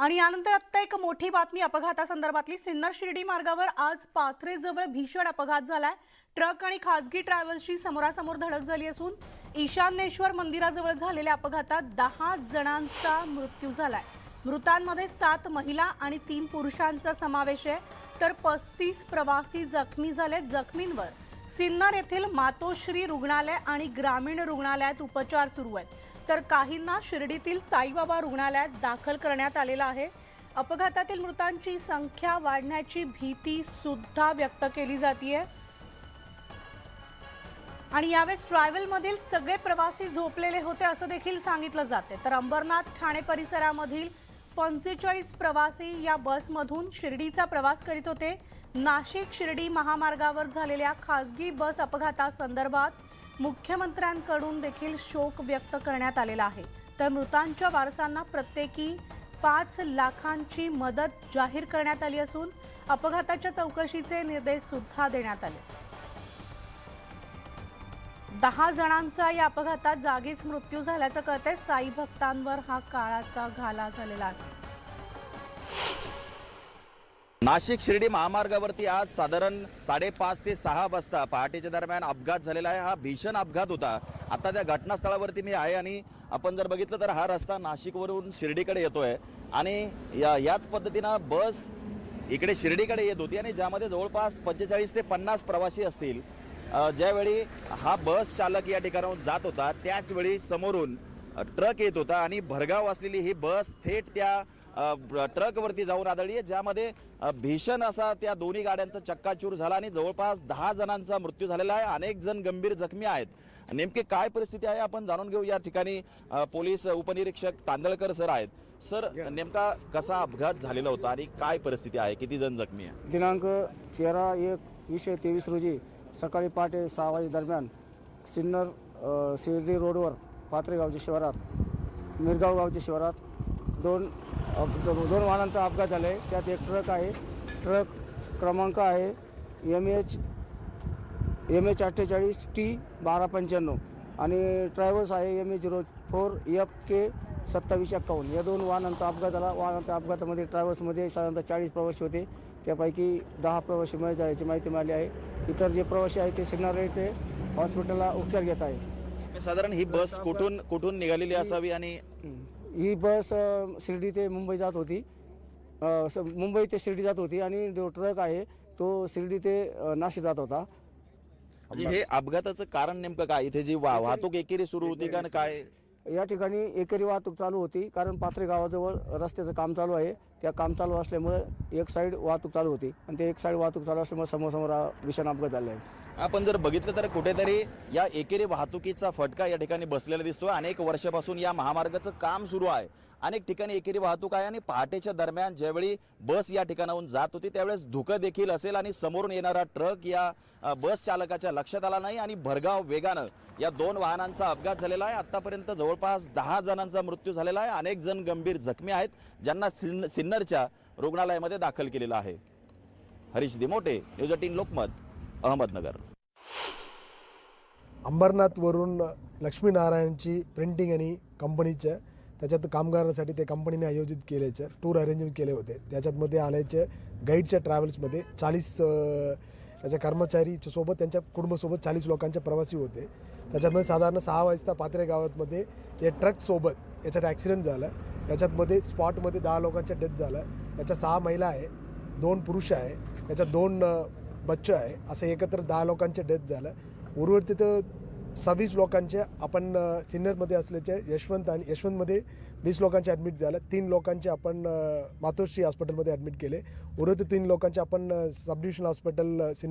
आणि यानंतर आता एक मोठी बातमी अपघातासंदर्भातली। सिन्नर शिर्डी मार्गावर आज पाथरेजवळ भीषण अपघात झालाय। ट्रक आणि खासगी ट्रॅव्हल्सची समोरासमोर धडक झाली असून ईशान्येश्वर मंदिराजवळ झालेल्या अपघातात 10 जणांचा मृत्यू झालाय। मृतांमध्ये 7 महिला आणि 3 पुरुषांचा समावेश आहे, तर 35 प्रवासी जखमी झाले। जखमींवर सिन्नर येथील मातोश्री रुग्णालय आणि ग्रामीण रुग्णालयात उपचार सुरू आहेत, तर काहींना शिर्डीतील साईबाबा रुग्णालयात दाखल करण्यात आलेला आहे। अपघातातील मृतांची संख्या वाढण्याची भीती सुद्धा व्यक्त केली जाते आणि यावेळेस ट्रॅव्हलमधील सगळे प्रवासी झोपलेले होते असं देखील सांगितलं जाते। तर अंबरनाथ ठाणे परिसरामधील 45 प्रवासी या बसमधून शिर्डीचा प्रवास करीत होते। नाशिक शिर्डी महामार्गावर झालेल्या खासगी बस अपघातासंदर्भात मुख्यमंत्र्यांकडून देखील शोक व्यक्त करण्यात आलेला आहे। तर मृतांच्या वारसांना प्रत्येकी 5 लाखांची मदत जाहीर करण्यात आली असून अपघाताच्या चौकशीचे निर्देश सुद्धा देण्यात आले। 10 जणांचा या अपघातात जागीच मृत्यू झाल्याचं कळतंय। साई भक्तांवर हा काळाचा घाला झालेला आहे। नाशिक शिर्डी महामार्गावरती आज साधारण 5:30 ते 6 वाजता पहाटेच्या दरम्यान अपघात झालेला आहे। हा भीषण अपघात होता। आता त्या घटनास्थळावरती मी आहे आणि आपण जर बघितलं तर हा रस्ता नाशिकवरून शिर्डीकडे येतोय आणि याच पद्धतीनं बस इकडे शिर्डीकडे येत होती आणि ज्यामध्ये जवळपास 45 ते 50 प्रवासी असतील। ज्यावेळी हा बस चालक या ठिकाणाहून जात होता त्याच वेळी समोरून ट्रक येत होता आणि भरधाव असलेली ही बस थेट त्या ट्रकवरती जाऊन आदळली, ज्यामध्ये भीषण असा त्या दोन्ही गाड्यांचा चक्काचूर झाला आणि जवळपास 10 जणांचा मृत्यू झालेला आहे। अनेक जण गंभीर जखमी आहेत। नेमकी काय परिस्थिती आहे आपण जाणून घेऊ। या ठिकाणी पोलीस उपनिरीक्षक तांदळकर सर आहेत। सर, नेमका कसा अपघात झालेला होता आणि काय परिस्थिती आहे, किती जण जखमी आहे? दिनांक 13/1/2023 रोजी सकाळी पहाटे 6 वाजे दरम्यान सिन्नर शिर्डी रोडवर पाथरेगावच्या शिवारात मिरगाव गावच्या शिवारात दोन वाहनांचा अपघात झाला आहे। त्यात एक ट्रक आहे। ट्रक क्रमांक आहे MH 48T1295 आणि ट्रॅव्हल्स आहे MH 04 FK 2751। या दोन वाहनांचा अपघात झाला। वाहनांच्या अपघातामध्ये ट्रॅव्हल्समध्ये साधारणतः 40 प्रवासी होते, त्यापैकी 10 प्रवासी मयत झाल्याची माहिती मिळाली आहे। इतर जे प्रवासी आहेत ते सिन्नर येथे हॉस्पिटलला उपचार घेत आहे। साधारण ही बस कुठून निघालेली असावी? आणि ही बस शिर्डी ते मुंबई जात होती, मुंबई ते शिर्डी जात होती आणि जो ट्रक आहे तो शिर्डी ते नाशिक जात होता। म्हणजे हे अपघाताचं कारण नेमकं काय? इथे जी वाहतूक एकेरी सुरू होती का काय? या ठिकाणी एकेरी वाहतूक चालू होती, कारण पाथरे गावाजवळ रस्त्याचं काम चालू आहे। त्या काम चालू असल्यामुळे एक साईड वाहतूक चालू होती आणि ते एक साईड वाहतूक चालू असल्यामुळे समोर भीषण अपघात झाला आहे। आपण जर बघितलं तर कुठेतरी या एकेरी वाहतुकीचा फटका या ठिकाणी बसलेला दिसतोय। अनेक वर्षापासून या महामार्गाचं काम सुरू आहे, अनेक ठिकाणी एकेरी वाहतूक आहे आणि पहाटेच्या दरम्यान ज्यावेळी बस या ठिकाणाहून जात होती त्यावेळेस धुकं देखील असेल आणि समोरून येणारा ट्रक या बस चालकाच्या लक्षात आला नाही आणि भरधाव वेगानं या दोन वाहनांचा अपघात झालेला आहे। आतापर्यंत जवळपास 10 जणांचा मृत्यू झालेला आहे। अनेक जण गंभीर जखमी आहेत, ज्यांना सिन्नरच्या रुग्णालयामध्ये दाखल केलेलं आहे। हरीश दिमोटे, न्यूज 18 लोकमत, अहमदनगर। अंबरनाथवरून लक्ष्मीनारायणची प्रिंटिंग आणि कंपनीचं त्याच्यात कामगारांसाठी ते कंपनीने आयोजित केल्याचं टूर अरेंजमेंट केले होते। त्याच्यातमध्ये आल्याचे गाईडच्या ट्रॅव्हल्समध्ये 40 त्याच्या कर्मचारी सोबत त्यांच्या कुटुंबासोबत 40 लोकांचे प्रवासी होते। त्याच्यामध्ये साधारण 6 वाजता पाथरे गावामध्ये या ट्रकसोबत याच्यात ॲक्सिडेंट झालं। याच्यातमध्ये स्पॉटमध्ये 10 लोकांचा डेथ झालं। याच्या 6 महिला आहे, 2 पुरुष आहे, याच्यात 2 बच्चे आहे, असं एकत्र 10 लोकांचे डेथ झालं। उर्वरित तिथं 26 लोकांचे आपण सिन्नरमध्ये असल्याचे यशवंतमध्ये 20 लोकांचे ॲडमिट झालं। 3 लोकांचे आपण मातोश्री हॉस्पिटलमध्ये ॲडमिट केले। उर्वरित 3 लोकांचे आपण सब डिव्हिजनल हॉस्पिटल सिन्नर